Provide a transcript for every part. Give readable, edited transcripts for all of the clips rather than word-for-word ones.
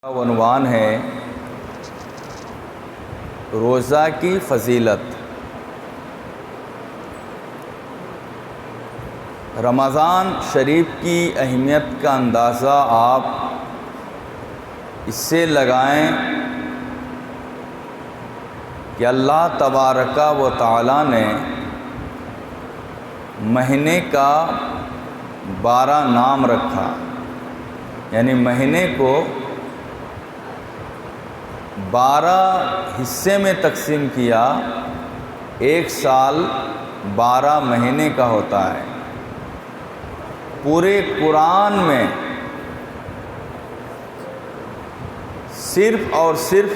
عنوان ہے روزہ کی فضیلت۔ رمضان شریف کی اہمیت کا اندازہ آپ اس سے لگائیں کہ اللہ تبارک و تعالی نے مہینے کا 12 نام رکھا، یعنی مہینے کو 12 حصے میں تقسیم کیا۔ ایک سال 12 مہینے کا ہوتا ہے۔ پورے قرآن میں صرف اور صرف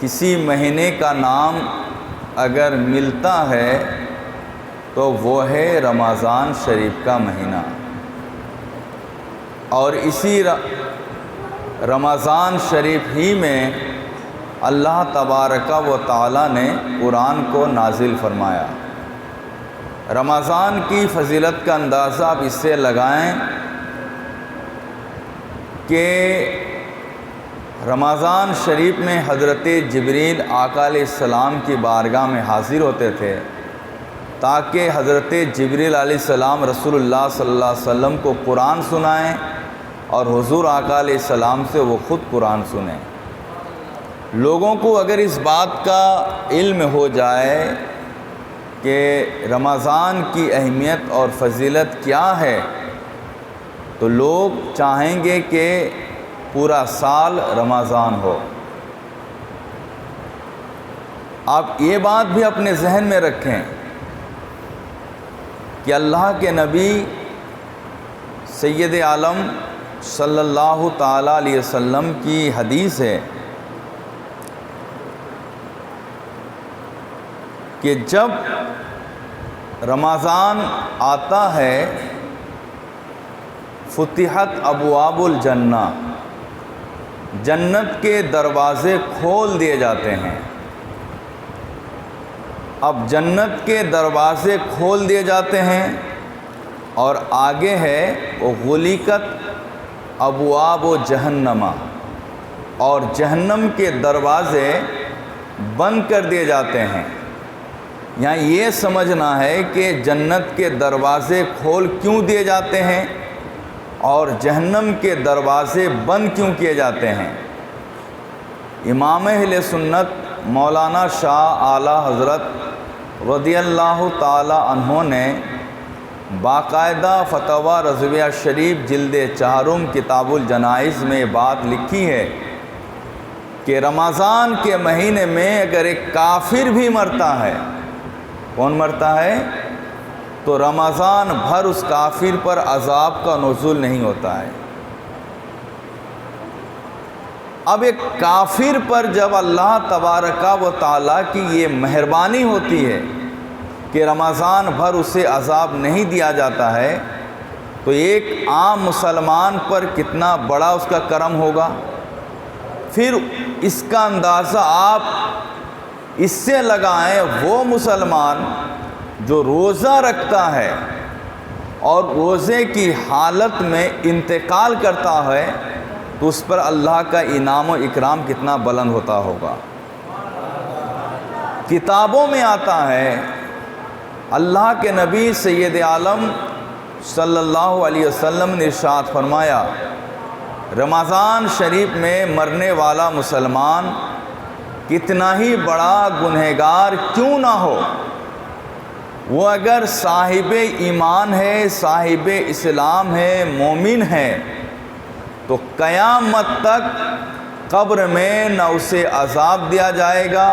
کسی مہینے کا نام اگر ملتا ہے تو وہ ہے رمضان شریف کا مہینہ، اور اسی رمضان شریف ہی میں اللہ تبارک و تعالی نے قرآن کو نازل فرمایا۔ رمضان کی فضیلت کا اندازہ آپ اس سے لگائیں کہ رمضان شریف میں حضرت جبریل آقا علیہ السلام کی بارگاہ میں حاضر ہوتے تھے تاکہ حضرت جبریل علیہ السلام رسول اللہ صلی اللہ علیہ وسلم کو قرآن سنائیں اور حضور آقا علیہ السلام سے وہ خود قرآن سنیں۔ لوگوں کو اگر اس بات کا علم ہو جائے کہ رمضان کی اہمیت اور فضیلت کیا ہے تو لوگ چاہیں گے کہ پورا سال رمضان ہو۔ آپ یہ بات بھی اپنے ذہن میں رکھیں کہ اللہ کے نبی سید عالم صلی اللہ تعالیٰ علیہ وسلم کی حدیث ہے کہ جب رمضان آتا ہے فتحت ابواب الجنہ، جنت کے دروازے کھول دیے جاتے ہیں۔ اب جنت کے دروازے کھول دیے جاتے ہیں اور آگے ہے وہ غلقت ابواب و جہنما، اور جہنم کے دروازے بند کر دیے جاتے ہیں۔ یہاں یہ سمجھنا ہے کہ جنت کے دروازے کھول کیوں دیے جاتے ہیں اور جہنم کے دروازے بند کیوں کیے جاتے ہیں۔ امام اہل سنت مولانا شاہ اعلی حضرت رضی اللہ تعالی عنہ نے باقاعدہ فتویٰ رضویہ شریف جلد 4 کتاب الجنائز میں بات لکھی ہے کہ رمضان کے مہینے میں اگر ایک کافر بھی مرتا ہے، کون مرتا ہے، تو رمضان بھر اس کافر پر عذاب کا نزول نہیں ہوتا ہے۔ اب ایک کافر پر جب اللہ تبارک و تعالیٰ کی یہ مہربانی ہوتی ہے کہ رمضان بھر اسے عذاب نہیں دیا جاتا ہے تو ایک عام مسلمان پر کتنا بڑا اس کا کرم ہوگا۔ پھر اس کا اندازہ آپ اس سے لگائیں وہ مسلمان جو روزہ رکھتا ہے اور روزے کی حالت میں انتقال کرتا ہے تو اس پر اللہ کا انعام و اکرام کتنا بلند ہوتا ہوگا۔ کتابوں میں آتا ہے، اللہ کے نبی سید عالم صلی اللہ علیہ وسلم نے ارشاد فرمایا، رمضان شریف میں مرنے والا مسلمان کتنا ہی بڑا گنہگار کیوں نہ ہو، وہ اگر صاحب ایمان ہے، صاحب اسلام ہے، مومن ہے، تو قیامت تک قبر میں نہ اسے عذاب دیا جائے گا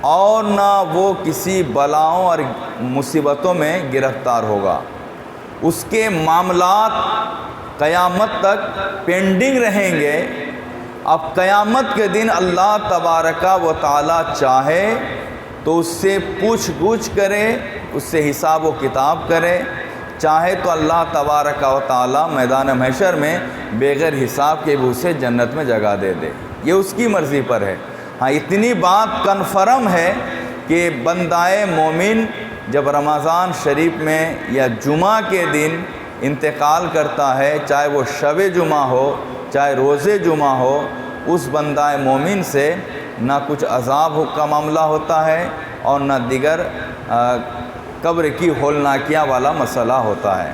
اور نہ وہ کسی بلاؤں اور مصیبتوں میں گرفتار ہوگا۔ اس کے معاملات قیامت تک پینڈنگ رہیں گے۔ اب قیامت کے دن اللہ تبارک و تعالی چاہے تو اس سے پوچھ گچھ کرے، اس سے حساب و کتاب کرے، چاہے تو اللہ تبارک و تعالی میدان محشر میں بغیر حساب کے بھی اسے جنت میں جگہ دے دے، یہ اس کی مرضی پر ہے۔ ہاں اتنی بات کنفرم ہے کہ بندہ مومن جب رمضان شریف میں یا جمعہ کے دن انتقال کرتا ہے، چاہے وہ شب جمعہ ہو چاہے روزے جمعہ ہو، اس بندہ مومن سے نہ کچھ عذاب کا معاملہ ہوتا ہے اور نہ دیگر قبر کی ہولناکیاں والا مسئلہ ہوتا ہے۔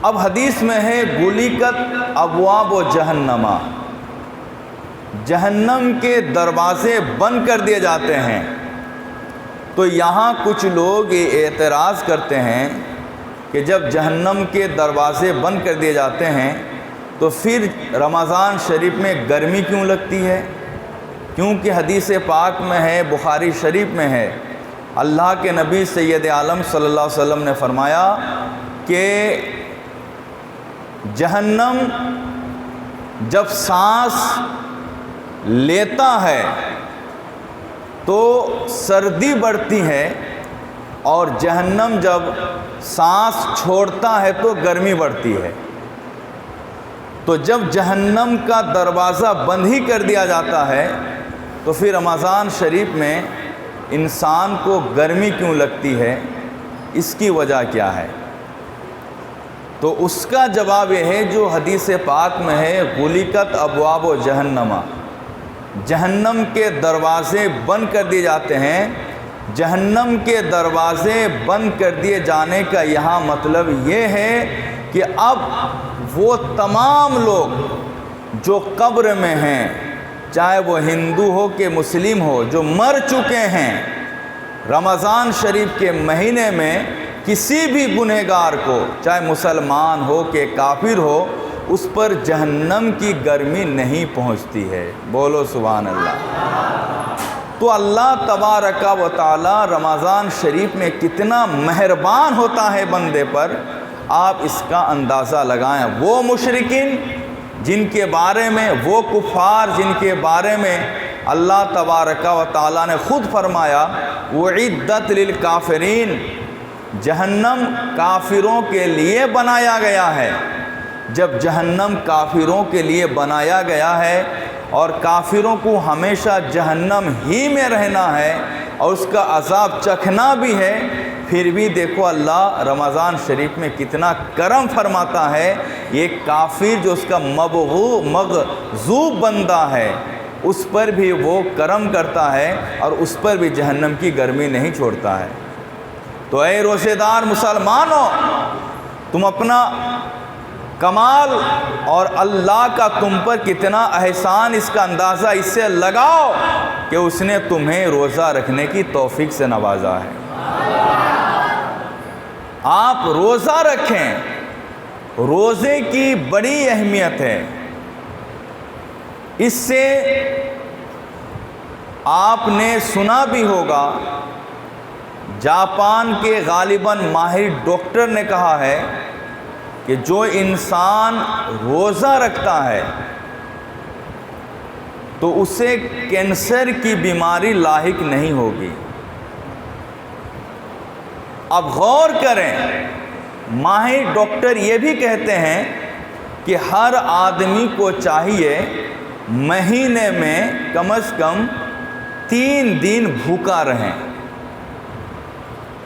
اب حدیث میں ہے غلقت ابواب و جہنما، جہنم کے دروازے بند کر دیے جاتے ہیں۔ تو یہاں کچھ لوگ یہ اعتراض کرتے ہیں کہ جب جہنم کے دروازے بند کر دیے جاتے ہیں تو پھر رمضان شریف میں گرمی کیوں لگتی ہے؟ کیونکہ حدیث پاک میں ہے، بخاری شریف میں ہے، اللہ کے نبی سید عالم صلی اللہ علیہ وسلم نے فرمایا کہ جہنم جب سانس لیتا ہے تو سردی بڑھتی ہے، اور جہنم جب سانس چھوڑتا ہے تو گرمی بڑھتی ہے۔ تو جب جہنم کا دروازہ بند ہی کر دیا جاتا ہے تو پھر رمضان شریف میں انسان کو گرمی کیوں لگتی ہے؟ اس کی وجہ کیا ہے؟ تو اس کا جواب یہ ہے جو حدیث پاک میں ہے، غلقت ابواب و جہنما، جہنم کے دروازے بند کر دیے جاتے ہیں۔ جہنم کے دروازے بند کر دیے جانے کا یہاں مطلب یہ ہے کہ اب وہ تمام لوگ جو قبر میں ہیں، چاہے وہ ہندو ہو کہ مسلم ہو، جو مر چکے ہیں، رمضان شریف کے مہینے میں کسی بھی گنہگار کو، چاہے مسلمان ہو کہ کافر ہو، اس پر جہنم کی گرمی نہیں پہنچتی ہے۔ بولو سبحان اللہ۔ تو اللہ تبارک و تعالی رمضان شریف میں کتنا مہربان ہوتا ہے بندے پر، آپ اس کا اندازہ لگائیں۔ وہ مشرکین جن کے بارے میں، وہ کفار جن کے بارے میں اللہ تبارک و تعالی نے خود فرمایا وَعِدَّتْ لِلْكَافِرِينَ، جہنم کافروں کے لیے بنایا گیا ہے۔ جب جہنم کافروں کے لیے بنایا گیا ہے اور کافروں کو ہمیشہ جہنم ہی میں رہنا ہے اور اس کا عذاب چکھنا بھی ہے، پھر بھی دیکھو اللہ رمضان شریف میں کتنا کرم فرماتا ہے۔ یہ کافر جو اس کا مغضوب بندہ ہے، اس پر بھی وہ کرم کرتا ہے اور اس پر بھی جہنم کی گرمی نہیں چھوڑتا ہے۔ تو اے روزے دار مسلمانوں، تم اپنا کمال اور اللہ کا تم پر کتنا احسان، اس کا اندازہ اس سے لگاؤ کہ اس نے تمہیں روزہ رکھنے کی توفیق سے نوازا ہے۔ آپ روزہ رکھیں، روزے کی بڑی اہمیت ہے۔ اس سے آپ نے سنا بھی ہوگا، جاپان کے غالباً ماہر ڈاکٹر نے کہا ہے کہ جو انسان روزہ رکھتا ہے تو اسے کینسر کی بیماری لاحق نہیں ہوگی۔ اب غور کریں، ماہر ڈاکٹر یہ بھی کہتے ہیں کہ ہر آدمی کو چاہیے مہینے میں کم از کم 3 دن بھوکا رہیں۔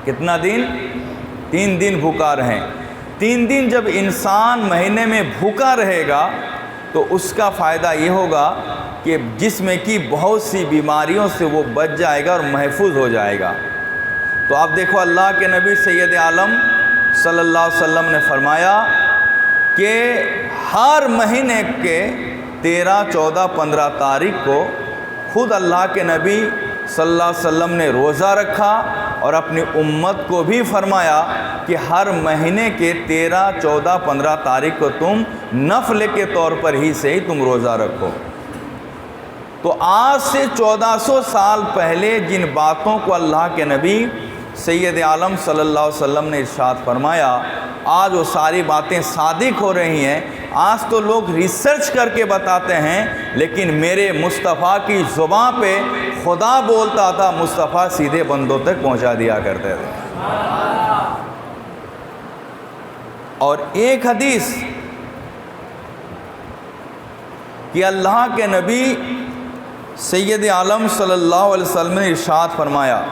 کتنا دن؟ 3 دن بھوکا رہیں۔ 3 دن جب انسان مہینے میں بھوکا رہے گا تو اس کا فائدہ یہ ہوگا کہ جسم کی بہت سی بیماریوں سے وہ بچ جائے گا اور محفوظ ہو جائے گا۔ تو آپ دیکھو اللہ کے نبی سید عالم صلی اللہ علیہ وسلم نے فرمایا کہ ہر مہینے کے 13، 14، 15 تاریخ کو خود اللہ کے نبی صلی اللہ علیہ وسلم نے روزہ رکھا اور اپنی امت کو بھی فرمایا کہ ہر مہینے کے 13، 14، 15 تاریخ کو تم نفل کے طور پر ہی سے ہی تم روزہ رکھو۔ تو آج سے 1400 سال پہلے جن باتوں کو اللہ کے نبی سید عالم صلی اللہ علیہ وسلم نے ارشاد فرمایا، آج وہ ساری باتیں صادق ہو رہی ہیں۔ آج تو لوگ ریسرچ کر کے بتاتے ہیں، لیکن میرے مصطفیٰ کی زبان پہ خدا بولتا تھا، مصطفیٰ سیدھے بندوں تک پہنچا دیا کرتے تھے۔ اور ایک حدیث کہ اللہ کے نبی سید عالم صلی اللہ علیہ وسلم نے ارشاد فرمایا،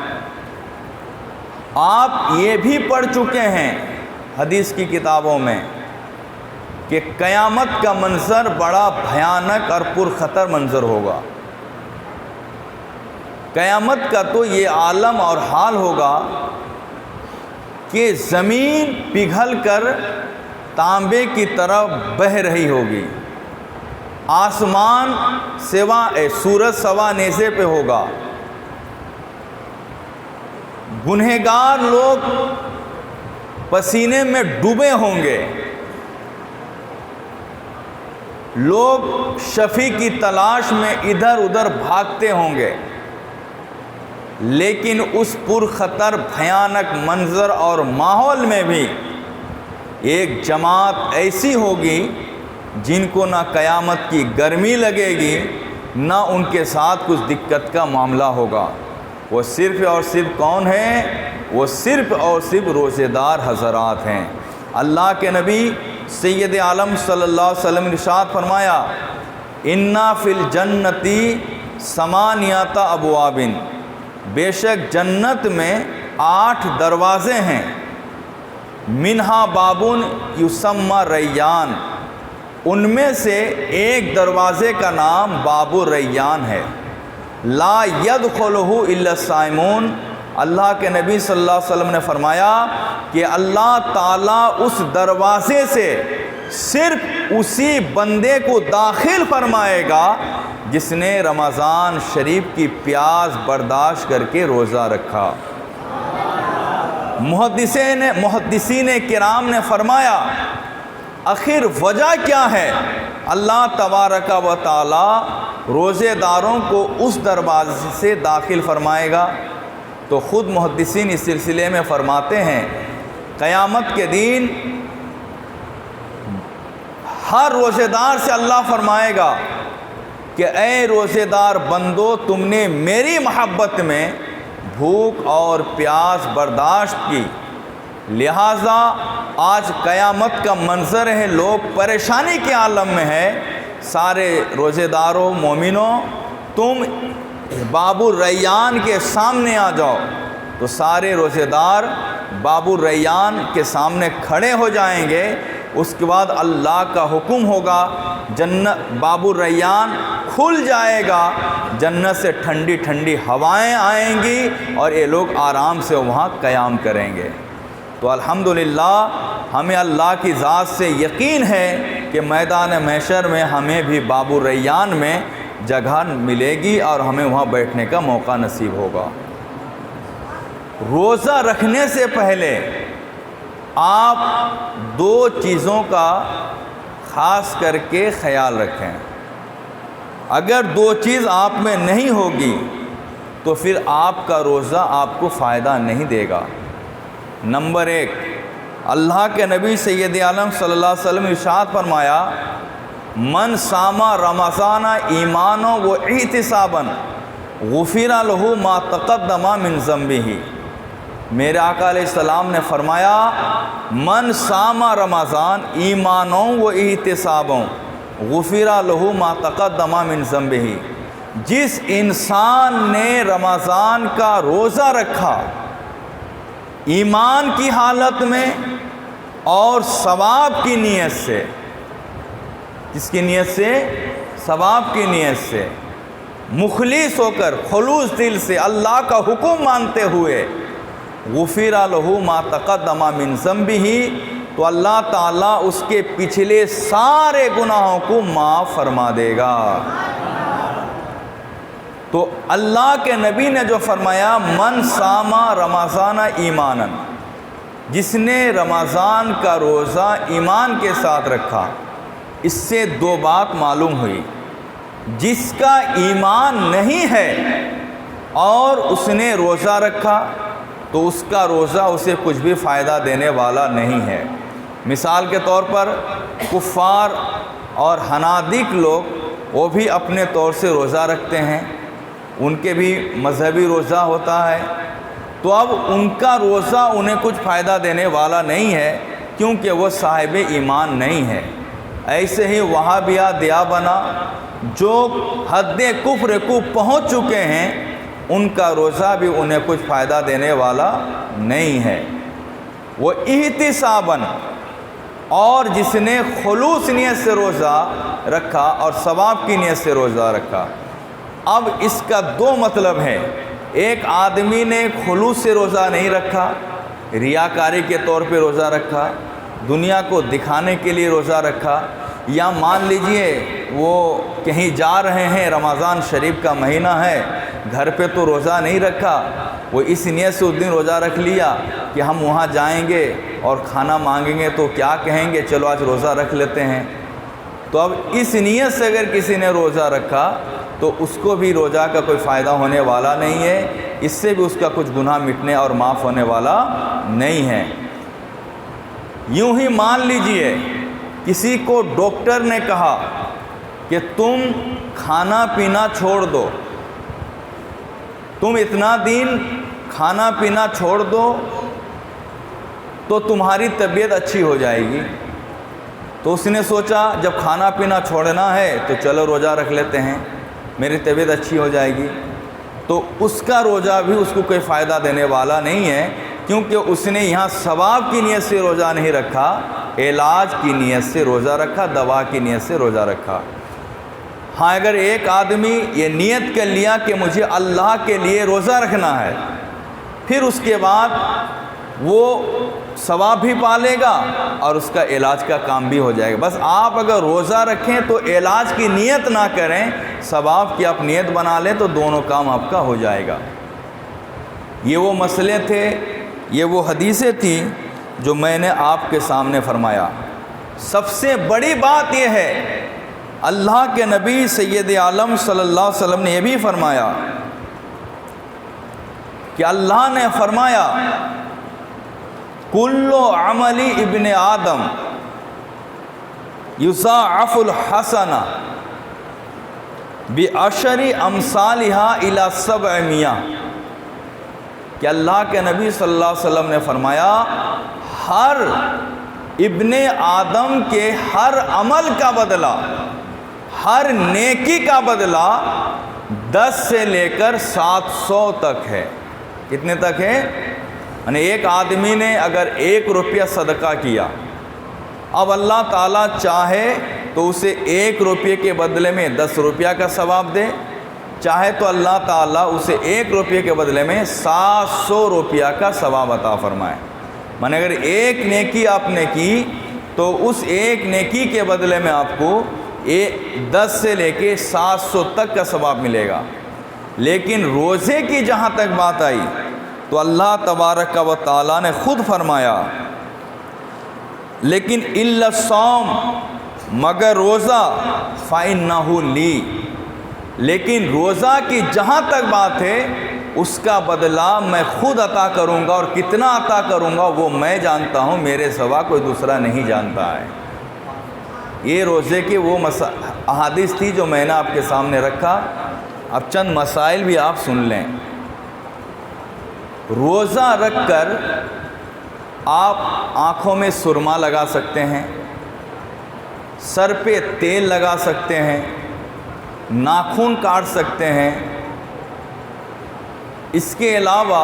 آپ یہ بھی پڑھ چکے ہیں حدیث کی کتابوں میں کہ قیامت کا منظر بڑا بھیانک اور پرخطر منظر ہوگا۔ قیامت کا تو یہ عالم اور حال ہوگا کہ زمین پگھل کر تانبے کی طرف بہہ رہی ہوگی، آسمان سورج سوا نیزے پہ ہوگا، گنہگار لوگ پسینے میں ڈوبے ہوں گے، لوگ شفیع کی تلاش میں ادھر ادھر بھاگتے ہوں گے، لیکن اس پرخطر بھیانک منظر اور ماحول میں بھی ایک جماعت ایسی ہوگی جن کو نہ قیامت کی گرمی لگے گی نہ ان کے ساتھ کچھ دقت کا معاملہ ہوگا۔ وہ صرف اور صرف کون ہیں؟ وہ صرف اور صرف روزے دار حضرات ہیں۔ اللہ کے نبی سید عالم صلی اللہ علیہ وسلم نے ارشاد فرمایا، اِنَّا فِي الْجَنَّةِ ثَمَانِيَةَ أَبْوَابٍ، بے شک جنت میں 8 دروازے ہیں، منہا بابن یسمى ریان، ان میں سے ایک دروازے کا نام باب الریان ہے، لا يدخلہ الا الصائمون، اللہ کے نبی صلی اللہ علیہ وسلم نے فرمایا کہ اللہ تعالیٰ اس دروازے سے صرف اسی بندے کو داخل فرمائے گا جس نے رمضان شریف کی پیاس برداشت کر کے روزہ رکھا۔ محدثین کرام نے فرمایا آخر وجہ کیا ہے اللہ تبارک و تعالی روزے داروں کو اس دروازے سے داخل فرمائے گا؟ تو خود محدثین اس سلسلے میں فرماتے ہیں قیامت کے دن ہر روزے دار سے اللہ فرمائے گا کہ اے روزے دار بندو، تم نے میری محبت میں بھوک اور پیاس برداشت کی، لہٰذا آج قیامت کا منظر ہے، لوگ پریشانی کے عالم میں ہے، سارے روزے داروں مومنوں تم باب الریان کے سامنے آ جاؤ۔ تو سارے روزے دار باب الریان کے سامنے کھڑے ہو جائیں گے، اس کے بعد اللہ کا حکم ہوگا، جنت باب الریان کھل جائے گا، جنت سے ٹھنڈی ٹھنڈی ہوائیں آئیں گی اور یہ لوگ آرام سے وہاں قیام کریں گے۔ تو الحمدللہ ہمیں اللہ کی ذات سے یقین ہے کہ میدان محشر میں ہمیں بھی باب الریان میں جگہ ملے گی اور ہمیں وہاں بیٹھنے کا موقع نصیب ہوگا۔ روزہ رکھنے سے پہلے آپ 2 چیزوں کا خاص کر کے خیال رکھیں، اگر 2 چیز آپ میں نہیں ہوگی تو پھر آپ کا روزہ آپ کو فائدہ نہیں دے گا۔ نمبر 1، اللہ کے نبی سید عالم صلی اللہ علیہ وسلم نے ارشاد فرمایا، من صام رمضان ایمانا و احتسابا غفر لہ ما تقدم من ذنبہ۔ میرے آقا علیہ السلام نے فرمایا، من صام رمضان ایمانا و احتسابا غفر لہ ما تقدم من ذنبہ، جس انسان نے رمضان کا روزہ رکھا ایمان کی حالت میں اور ثواب کی نیت سے، کس کی نیت سے؟ ثواب کی نیت سے، مخلص ہو کر خلوص دل سے اللہ کا حکم مانتے ہوئے، غفر لہ ما تقدم من ذنبہ، تو اللہ تعالیٰ اس کے پچھلے سارے گناہوں کو معاف فرما دے گا۔ تو اللہ کے نبی نے جو فرمایا من صام رمضان ایمانا، جس نے رمضان کا روزہ ایمان کے ساتھ رکھا، اس سے 2 بات معلوم ہوئی، جس کا ایمان نہیں ہے اور اس نے روزہ رکھا تو اس کا روزہ اسے کچھ بھی فائدہ دینے والا نہیں ہے۔ مثال کے طور پر کفار اور حنادق لوگ وہ بھی اپنے طور سے روزہ رکھتے ہیں، ان کے بھی مذہبی روزہ ہوتا ہے، تو اب ان کا روزہ انہیں کچھ فائدہ دینے والا نہیں ہے کیونکہ وہ صاحب ایمان نہیں ہے۔ ایسے ہی وہابیہ دیوبندی جو حد کفر کو پہنچ چکے ہیں، ان کا روزہ بھی انہیں کچھ فائدہ دینے والا نہیں ہے۔ وہ احتساباً، اور جس نے خلوص نیت سے روزہ رکھا اور ثواب کی نیت سے روزہ رکھا۔ اب اس کا دو مطلب ہے، ایک آدمی نے خلوص سے روزہ نہیں رکھا، ریاکاری کے طور پہ روزہ رکھا، دنیا کو دکھانے کے لیے روزہ رکھا، یا مان لیجئے وہ کہیں جا رہے ہیں، رمضان شریف کا مہینہ ہے، گھر پہ تو روزہ نہیں رکھا، وہ اس نیت سے اس دن روزہ رکھ لیا کہ ہم وہاں جائیں گے اور کھانا مانگیں گے تو کیا کہیں گے، چلو آج روزہ رکھ لیتے ہیں۔ تو اب اس نیت سے اگر کسی نے روزہ رکھا تو اس کو بھی روزہ کا کوئی فائدہ ہونے والا نہیں ہے، اس سے بھی اس کا کچھ گناہ مٹنے اور معاف ہونے والا نہیں ہے۔ یوں ہی مان لیجئے کسی کو ڈاکٹر نے کہا کہ تم کھانا پینا چھوڑ دو، تم اتنا دن کھانا پینا چھوڑ دو تو تمہاری طبیعت اچھی ہو جائے گی۔ تو اس نے سوچا جب کھانا پینا چھوڑنا ہے تو چلو روزہ رکھ لیتے ہیں، میری طبیعت اچھی ہو جائے گی۔ تو اس کا روزہ بھی اس کو کوئی فائدہ دینے والا نہیں ہے، کیونکہ اس نے یہاں ثواب کی نیت سے روزہ نہیں رکھا، علاج کی نیت سے روزہ رکھا، دوا کی نیت سے روزہ رکھا۔ ہاں اگر ایک آدمی یہ نیت کر لیا کہ مجھے اللہ کے لیے روزہ رکھنا ہے، پھر اس کے بعد وہ ثواب بھی پالے گا اور اس کا علاج کا کام بھی ہو جائے گا۔ بس آپ اگر روزہ رکھیں تو علاج کی نیت نہ کریں، ثواب کی آپ نیت بنا لیں تو دونوں کام آپ کا ہو جائے گا۔ یہ وہ مسئلے تھے، یہ وہ حدیثیں تھیں جو میں نے آپ کے سامنے فرمایا۔ سب سے بڑی بات یہ ہے، اللہ کے نبی سید عالم صلی اللہ علیہ وسلم نے یہ بھی فرمایا کہ اللہ نے فرمایا کل عمل ابن آدم یضاعف الحسنہ بعشر امثالها الی 700، کہ اللہ کے نبی صلی اللہ علیہ وسلم نے فرمایا ہر ابن آدم کے ہر عمل کا بدلہ، ہر نیکی کا بدلہ 10 سے لے کر 700 تک ہے۔ کتنے تک ہے؟ یعنی ایک آدمی نے اگر 1 روپیہ صدقہ کیا، اب اللہ تعالیٰ چاہے تو اسے 1 روپیے کے بدلے میں 10 روپیہ کا ثواب دے، چاہے تو اللہ تعالیٰ اسے 1 روپیے کے بدلے میں 700 روپیہ کا ثواب عطا فرمائے۔ مانے اگر ایک نیکی آپ نے کی تو اس ایک نیکی کے بدلے میں آپ کو 10 سے لے کے 700 تک کا ثواب ملے گا۔ لیکن روزے کی جہاں تک بات آئی تو اللہ تبارک و تعالیٰ نے خود فرمایا لیکن الا الصوم، مگر روزہ فإنہ لی، لیکن روزہ کی جہاں تک بات ہے اس کا بدلہ میں خود عطا کروں گا، اور کتنا عطا کروں گا وہ میں جانتا ہوں، میرے سوا کوئی دوسرا نہیں جانتا ہے۔ یہ روزے کی وہ احادیث تھی جو میں نے آپ کے سامنے رکھا۔ اب چند مسائل بھی آپ سن لیں۔ روزہ رکھ کر آپ آنکھوں میں سرما لگا سکتے ہیں، سر پہ تیل لگا سکتے ہیں، ناخن کاٹ سکتے ہیں۔ اس کے علاوہ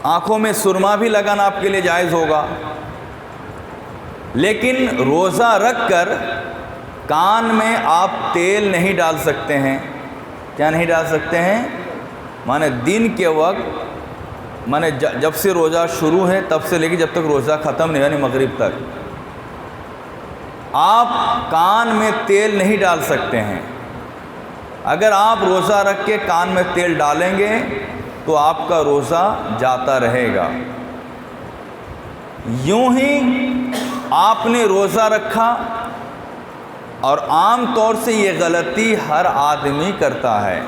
آنکھوں میں سرما بھی لگانا آپ کے لیے جائز ہوگا، لیکن روزہ رکھ کر کان میں آپ تیل نہیں ڈال سکتے ہیں۔ کیا نہیں ڈال سکتے ہیں؟ مانے دن کے وقت، مانے جب سے روزہ شروع ہے تب سے لے کے جب تک روزہ ختم نہیں، یعنی مغرب تک آپ کان میں تیل نہیں ڈال سکتے ہیں۔ اگر آپ روزہ رکھ کے کان میں تیل ڈالیں گے تو آپ کا روزہ جاتا رہے گا۔ یوں ہی آپ نے روزہ رکھا، اور عام طور سے یہ غلطی ہر آدمی کرتا ہے،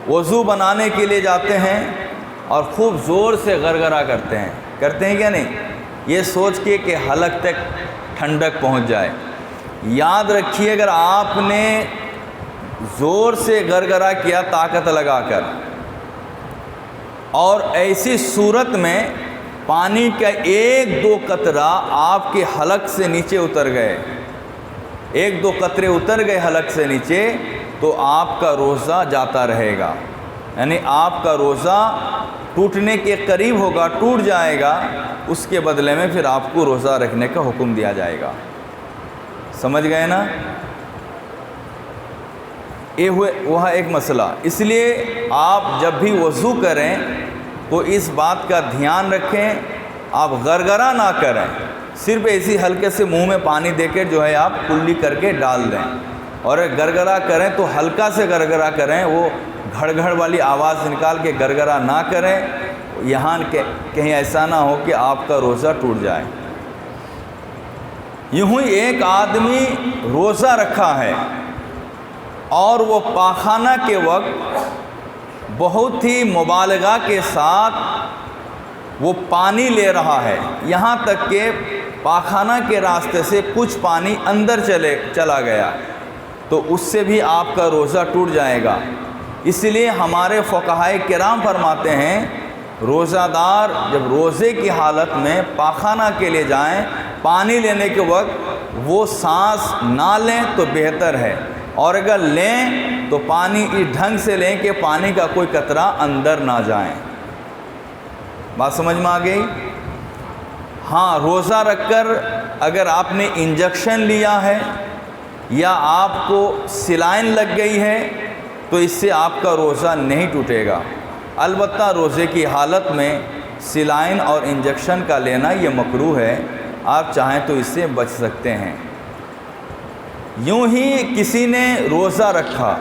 وضو بنانے کے لیے جاتے ہیں اور خوب زور سے غرغرہ کرتے ہیں کیا نہیں؟ یہ سوچ کے کہ حلق تک ٹھنڈک پہنچ جائے۔ یاد رکھیے اگر آپ نے زور سے غرغرہ کیا طاقت لگا کر، اور ایسی صورت میں پانی کا 1-2 قطرہ آپ کے حلق سے نیچے اتر گئے، 1-2 قطرے اتر گئے حلق سے نیچے، تو آپ کا روزہ جاتا رہے گا۔ یعنی آپ کا روزہ ٹوٹنے کے قریب ہوگا، ٹوٹ جائے گا، اس کے بدلے میں پھر آپ کو روزہ رکھنے کا حکم دیا جائے گا۔ سمجھ گئے نا؟ یہ وہ ایک مسئلہ۔ اس لیے آپ جب بھی وضو کریں تو اس بات کا دھیان رکھیں، آپ گرگرا نہ کریں، صرف ایسی ہلکے سے منہ میں پانی دے کے جو ہے آپ کلی کر کے ڈال دیں، اور گرگرا کریں تو ہلکا سے گرگرا کریں، وہ گھڑ گھڑ والی آواز نکال کے گرگرا نہ کریں، یہاں کہیں ایسا نہ ہو کہ آپ کا روزہ ٹوٹ جائے۔ یوں ہی ایک آدمی روزہ رکھا ہے اور وہ پاخانہ کے وقت بہت ہی مبالغہ کے ساتھ وہ پانی لے رہا ہے، یہاں تک کہ پاخانہ کے راستے سے کچھ پانی اندر چلا گیا، تو اس سے بھی آپ کا روزہ ٹوٹ جائے گا۔ اس لیے ہمارے فقہائے کرام فرماتے ہیں روزہ دار جب روزے کی حالت میں پاخانہ کے لیے جائیں، پانی لینے کے وقت وہ سانس نہ لیں تو بہتر ہے، اور اگر لیں تو پانی اس ڈھنگ سے لیں کہ پانی کا کوئی قطرہ اندر نہ جائیں۔ بات سمجھ میں آ گئی؟ ہاں، روزہ رکھ کر اگر آپ نے انجیکشن لیا ہے یا آپ کو سلائن لگ گئی ہے تو اس سے آپ کا روزہ نہیں ٹوٹے گا۔ البتہ روزے کی حالت میں سلائن اور انجیکشن کا لینا یہ مکروہ ہے، آپ چاہیں تو اس سے بچ سکتے ہیں۔ یوں ہی کسی نے روزہ رکھا،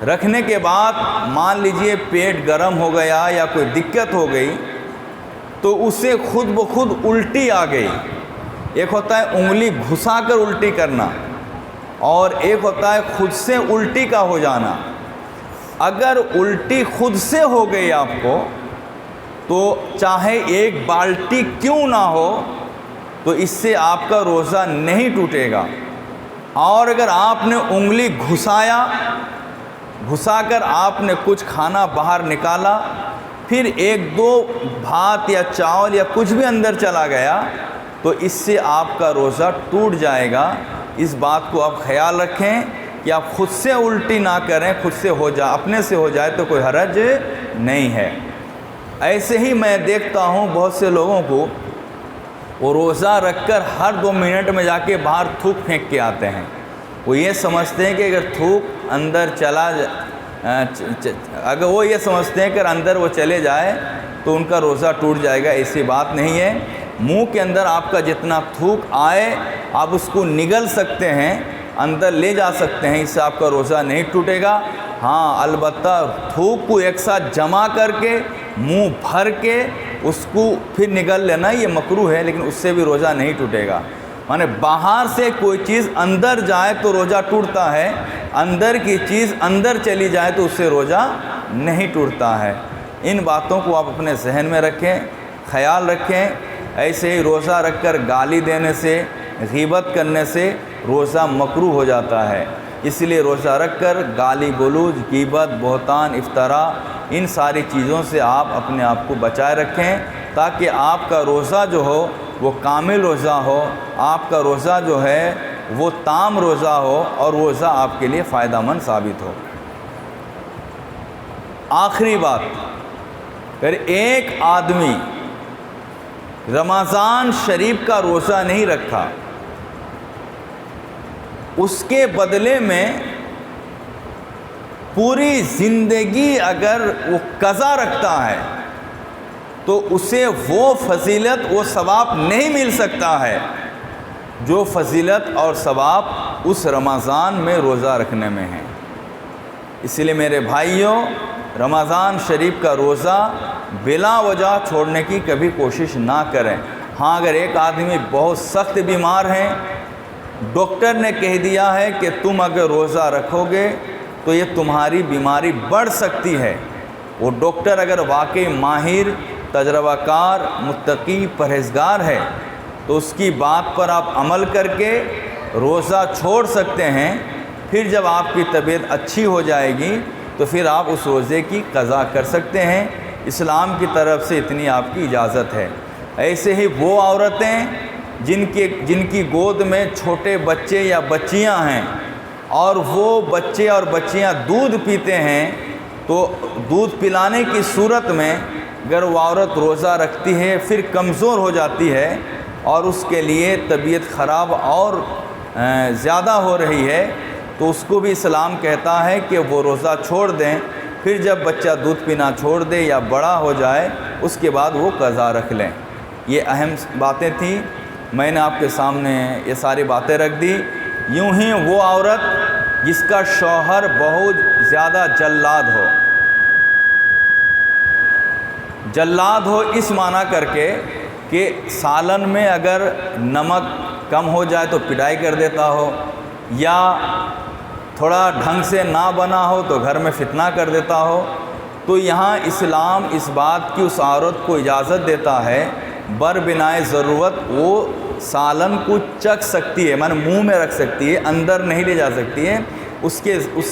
رکھنے کے بعد مان لیجئے پیٹ گرم ہو گیا یا کوئی دقت ہو گئی تو اسے خود بخود الٹی آ گئی۔ ایک ہوتا ہے انگلی گھسا کر الٹی کرنا، اور ایک ہوتا ہے خود سے الٹی کا ہو جانا۔ اگر الٹی خود سے ہو گئی آپ کو تو چاہے ایک بالٹی کیوں نہ ہو تو اس سے آپ کا روزہ نہیں ٹوٹے گا، اور اگر آپ نے انگلی گھسا کر آپ نے کچھ کھانا باہر نکالا، پھر ایک دو بھات یا چاول یا کچھ بھی اندر چلا گیا تو اس سے آپ کا روزہ ٹوٹ جائے گا۔ اس بات کو آپ خیال رکھیں کہ آپ خود سے الٹی نہ کریں، خود سے اپنے سے ہو جائے تو کوئی حرج نہیں ہے۔ ایسے ہی میں دیکھتا ہوں بہت سے لوگوں کو، وہ روزہ رکھ کر ہر 2 منٹ میں جا کے باہر تھوک پھینک کے آتے ہیں۔ وہ یہ سمجھتے ہیں کہ اگر تھوک اندر اگر وہ یہ سمجھتے ہیں کہ اندر وہ چلے جائے تو ان کا روزہ ٹوٹ جائے گا۔ ایسی بات نہیں ہے۔ منہ کے اندر آپ کا جتنا تھوک آئے آپ اس کو نگل سکتے ہیں، اندر لے جا سکتے ہیں، اس سے آپ کا روزہ نہیں ٹوٹے گا۔ ہاں، البتہ تھوک کو ایک ساتھ جمع کر کے منہ بھر کے اس کو پھر نگل لینا یہ مکروہ ہے، لیکن اس سے بھی روزہ نہیں ٹوٹے گا۔ مانے باہر سے کوئی چیز اندر جائے تو روزہ ٹوٹتا ہے، اندر کی چیز اندر چلی جائے تو اس سے روزہ نہیں ٹوٹتا ہے۔ ان باتوں کو آپ اپنے ذہن میں رکھیں، خیال رکھیں۔ ایسے ہی روزہ رکھ کر گالی دینے سے، غیبت کرنے سے روزہ مکروہ ہو جاتا ہے۔ اس لیے روزہ رکھ کر گالی گلوج، غیبت، بہتان، افطرا، ان ساری چیزوں سے آپ اپنے آپ کو بچائے رکھیں تاکہ آپ کا روزہ جو ہو وہ کامل روزہ ہو، آپ کا روزہ جو ہے وہ تام روزہ ہو، اور روزہ آپ کے لیے فائدہ مند ثابت ہو۔ آخری بات، اگر ایک آدمی رمضان شریف کا روزہ نہیں رکھا، اس کے بدلے میں پوری زندگی اگر وہ قضا رکھتا ہے تو اسے وہ فضیلت، وہ ثواب نہیں مل سکتا ہے جو فضیلت اور ثواب اس رمضان میں روزہ رکھنے میں ہے۔ اس لیے میرے بھائیوں، رمضان شریف کا روزہ بلا وجہ چھوڑنے کی کبھی کوشش نہ کریں۔ ہاں، اگر ایک آدمی بہت سخت بیمار ہے، ڈاکٹر نے کہہ دیا ہے کہ تم اگر روزہ رکھو گے تو یہ تمہاری بیماری بڑھ سکتی ہے، وہ ڈاکٹر اگر واقعی ماہر، تجربہ کار، متقی، پرہیزگار ہے تو اس کی بات پر آپ عمل کر کے روزہ چھوڑ سکتے ہیں۔ پھر جب آپ کی طبیعت اچھی ہو جائے گی تو پھر آپ اس روزے کی قضا کر سکتے ہیں۔ اسلام کی طرف سے اتنی آپ کی اجازت ہے۔ ایسے ہی وہ عورتیں جن کی گود میں چھوٹے بچے یا بچیاں ہیں اور وہ بچے اور بچیاں دودھ پیتے ہیں، تو دودھ پلانے کی صورت میں اگر وہ عورت روزہ رکھتی ہے پھر کمزور ہو جاتی ہے اور اس کے لیے طبیعت خراب اور زیادہ ہو رہی ہے تو اس کو بھی اسلام کہتا ہے کہ وہ روزہ چھوڑ دیں، پھر جب بچہ دودھ پینا چھوڑ دے یا بڑا ہو جائے اس کے بعد وہ قضا رکھ لیں۔ یہ اہم باتیں تھیں، میں نے آپ کے سامنے یہ ساری باتیں رکھ دی۔ یوں ہی وہ عورت جس کا شوہر بہت زیادہ جلاد ہو اس معنی کر کے کہ سالن میں اگر نمک کم ہو جائے تو پٹائی کر دیتا ہو، یا تھوڑا ڈھنگ سے نہ بنا ہو تو گھر میں فتنہ کر دیتا ہو، تو یہاں اسلام اس بات کی اس عورت کو اجازت دیتا ہے بربنائے ضرورت وہ سالن کو چکھ سکتی ہے، منہ میں رکھ سکتی ہے، اندر نہیں لے جا سکتی ہے، اس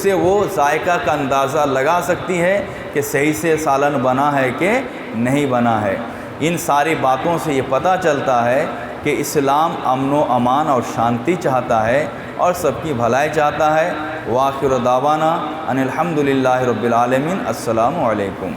سے وہ ذائقہ کا اندازہ لگا سکتی ہے کہ صحیح سے سالن بنا ہے کہ نہیں بنا ہے۔ ان ساری باتوں سے یہ پتہ چلتا ہے کہ اسلام امن و امان اور شانتی چاہتا ہے اور سب کی بھلائی چاہتا ہے۔ وآخر دعوانا ان الحمدللہ رب العالمین۔ السلام علیکم۔